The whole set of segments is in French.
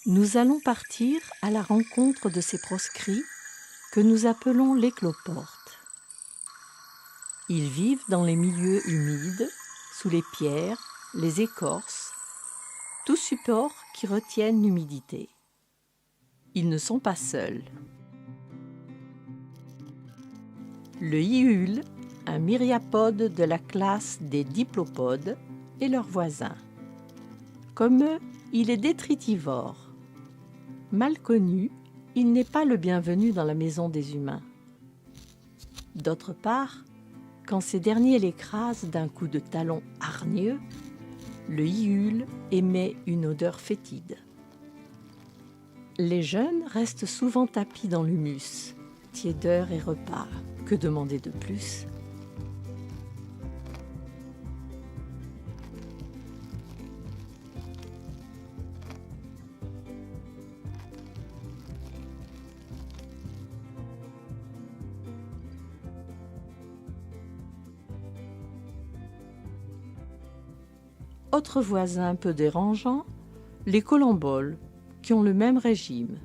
Nous allons partir à la rencontre de ces proscrits que nous appelons les cloportes. Ils vivent dans les milieux humides, sous les pierres, les écorces, tout support qui retienne l'humidité. Ils ne sont pas seuls. Le hiul, un myriapode de la classe des diplopodes, est leur voisin. Comme eux, il est détritivore. Mal connu, il n'est pas le bienvenu dans la maison des humains. D'autre part, quand ces derniers l'écrasent d'un coup de talon hargneux, le hiul émet une odeur fétide. Les jeunes restent souvent tapis dans l'humus, tiédeur et repas. Que demander de plus ? Autre voisin peu dérangeant, les colomboles, qui ont le même régime.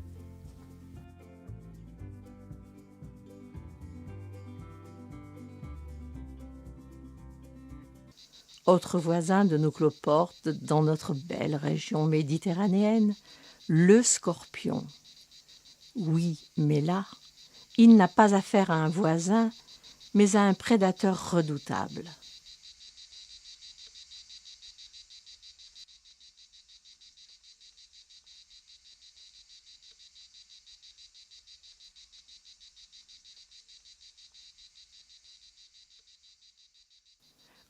Autre voisin de nos cloportes dans notre belle région méditerranéenne, le scorpion. Oui, mais là, il n'a pas affaire à un voisin, mais à un prédateur redoutable.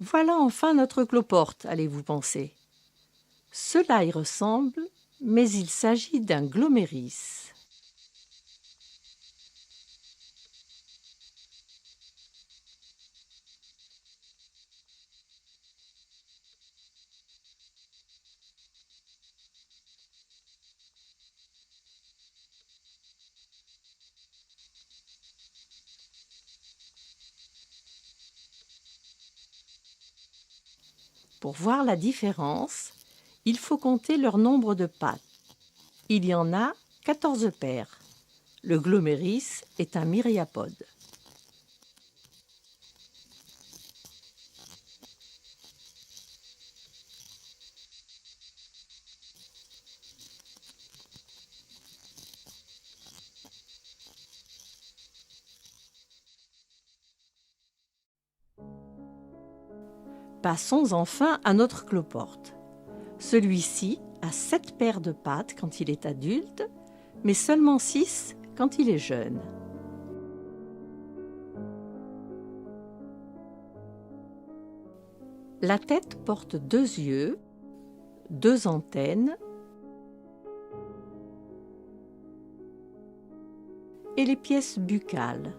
Voilà enfin notre cloporte, allez-vous penser. Cela y ressemble, mais il s'agit d'un gloméris. Pour voir la différence, il faut compter leur nombre de pattes. Il y en a 14 paires. Le gloméris est un myriapode. Passons enfin à notre cloporte. Celui-ci a 7 paires de pattes quand il est adulte, mais seulement 6 quand il est jeune. La tête porte 2 yeux, 2 antennes et les pièces buccales.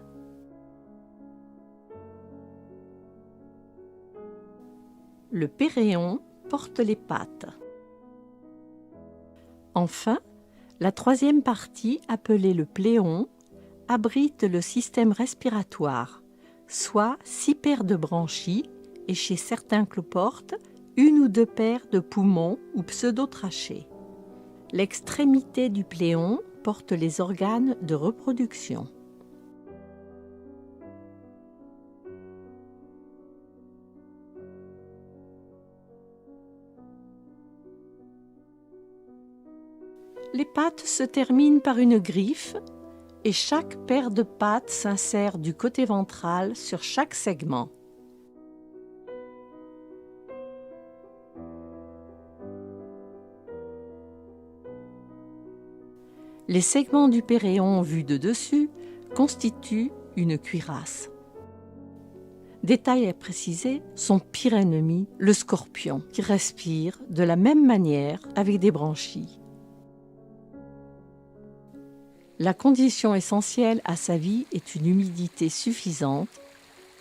Le péréon porte les pattes. Enfin, la troisième partie, appelée le pléon, abrite le système respiratoire, soit 6 paires de branchies et chez certains cloportes, 1 ou 2 paires de poumons ou pseudotrachées. L'extrémité du pléon porte les organes de reproduction. Les pattes se terminent par une griffe et chaque paire de pattes s'insère du côté ventral sur chaque segment. Les segments du péréon vus de dessus constituent une cuirasse. Détail à préciser, son pire ennemi, le scorpion, qui respire de la même manière avec des branchies. La condition essentielle à sa vie est une humidité suffisante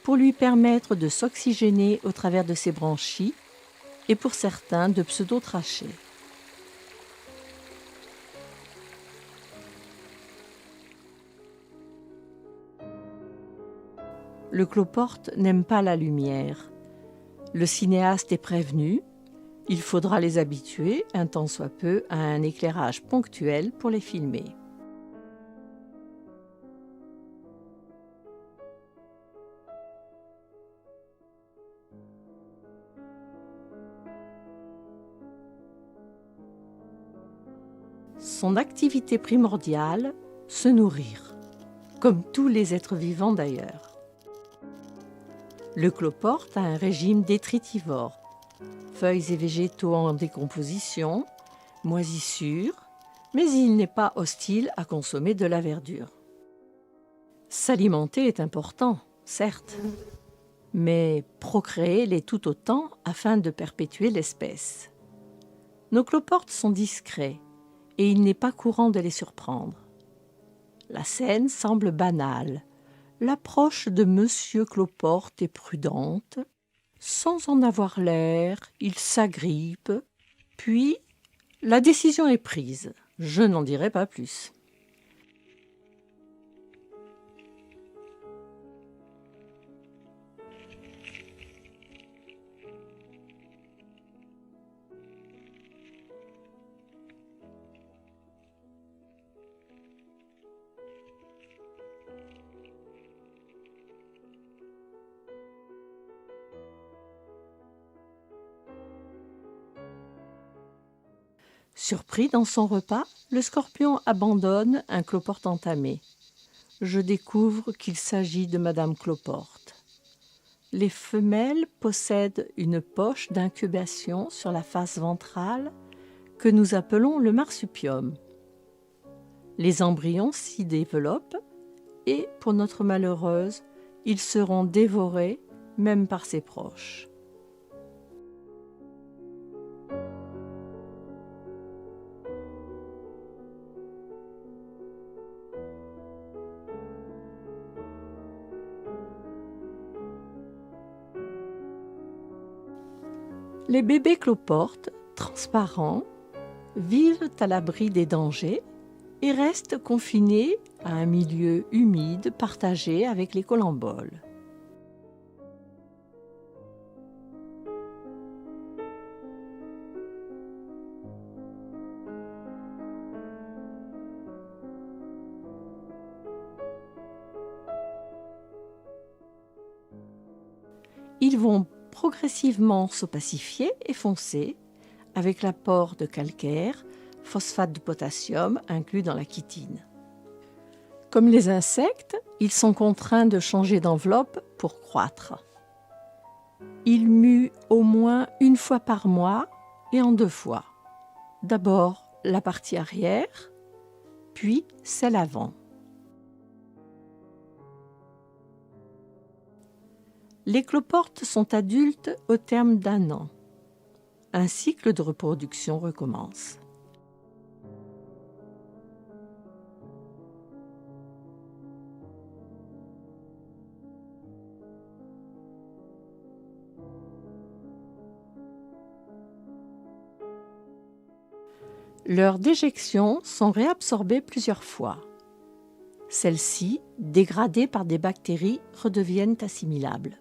pour lui permettre de s'oxygéner au travers de ses branchies et pour certains de pseudotrachées. Le cloporte n'aime pas la lumière. Le cinéaste est prévenu, Il faudra les habituer, un tant soit peu, à un éclairage ponctuel pour les filmer. Son activité primordiale, se nourrir, comme tous les êtres vivants d'ailleurs. Le cloporte a un régime détritivore, feuilles et végétaux en décomposition, moisissures, mais il n'est pas hostile à consommer de la verdure. S'alimenter est important, certes, mais procréer l'est tout autant afin de perpétuer l'espèce. Nos cloportes sont discrets et il n'est pas courant de les surprendre. La scène semble banale. L'approche de Monsieur Cloporte est prudente. Sans en avoir l'air, il s'agrippe. Puis, la décision est prise. Je n'en dirai pas plus. Surpris dans son repas, le scorpion abandonne un cloporte entamé. Je découvre qu'il s'agit de Madame Cloporte. Les femelles possèdent une poche d'incubation sur la face ventrale que nous appelons le marsupium. Les embryons s'y développent et, pour notre malheureuse, ils seront dévorés même par ses proches. Les bébés cloportes, transparents, vivent à l'abri des dangers et restent confinés à un milieu humide partagé avec les colamboles. Ils vont progressivement s'opacifier et foncer avec l'apport de calcaire, phosphate de potassium inclus dans la chitine. Comme les insectes, ils sont contraints de changer d'enveloppe pour croître. Ils muent au moins une fois par mois et en 2 fois. D'abord la partie arrière, puis celle avant. Les cloportes sont adultes au terme d'1 an. Un cycle de reproduction recommence. Leurs déjections sont réabsorbées plusieurs fois. Celles-ci, dégradées par des bactéries, redeviennent assimilables.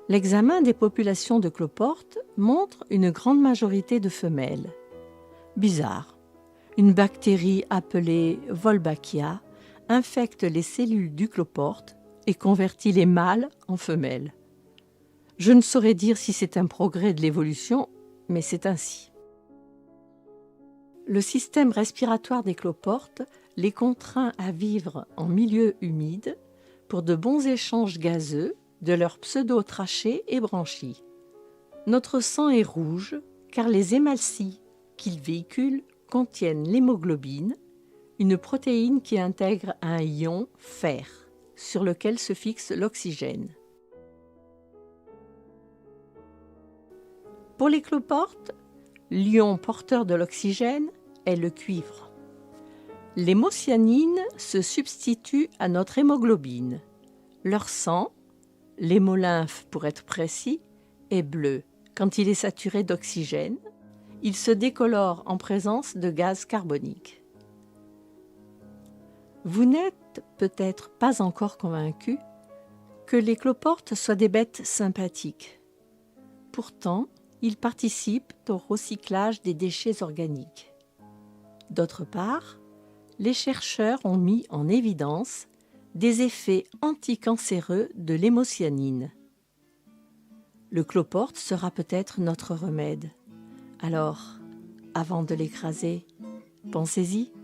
L'examen des populations de cloportes montre une grande majorité de femelles. Bizarre, une bactérie appelée Wolbachia infecte les cellules du cloporte et convertit les mâles en femelles. Je ne saurais dire si c'est un progrès de l'évolution, mais c'est ainsi. Le système respiratoire des cloportes les contraint à vivre en milieu humide pour de bons échanges gazeux de leurs pseudo-trachées et branchies. Notre sang est rouge car les hémalties qu'ils véhiculent contiennent l'hémoglobine, une protéine qui intègre un ion fer sur lequel se fixe l'oxygène. Pour les cloportes, l'ion porteur de l'oxygène est le cuivre. L'hémocyanine se substitue à notre hémoglobine. Leur sang, l'hémolymphe pour être précis, est bleu. Quand il est saturé d'oxygène, il se décolore en présence de gaz carbonique. Vous n'êtes peut-être pas encore convaincu que les cloportes soient des bêtes sympathiques. Pourtant, ils participent au recyclage des déchets organiques. D'autre part, les chercheurs ont mis en évidence des effets anticancéreux de l'hémocyanine. Le cloporte sera peut-être notre remède. Alors, avant de l'écraser, pensez-y.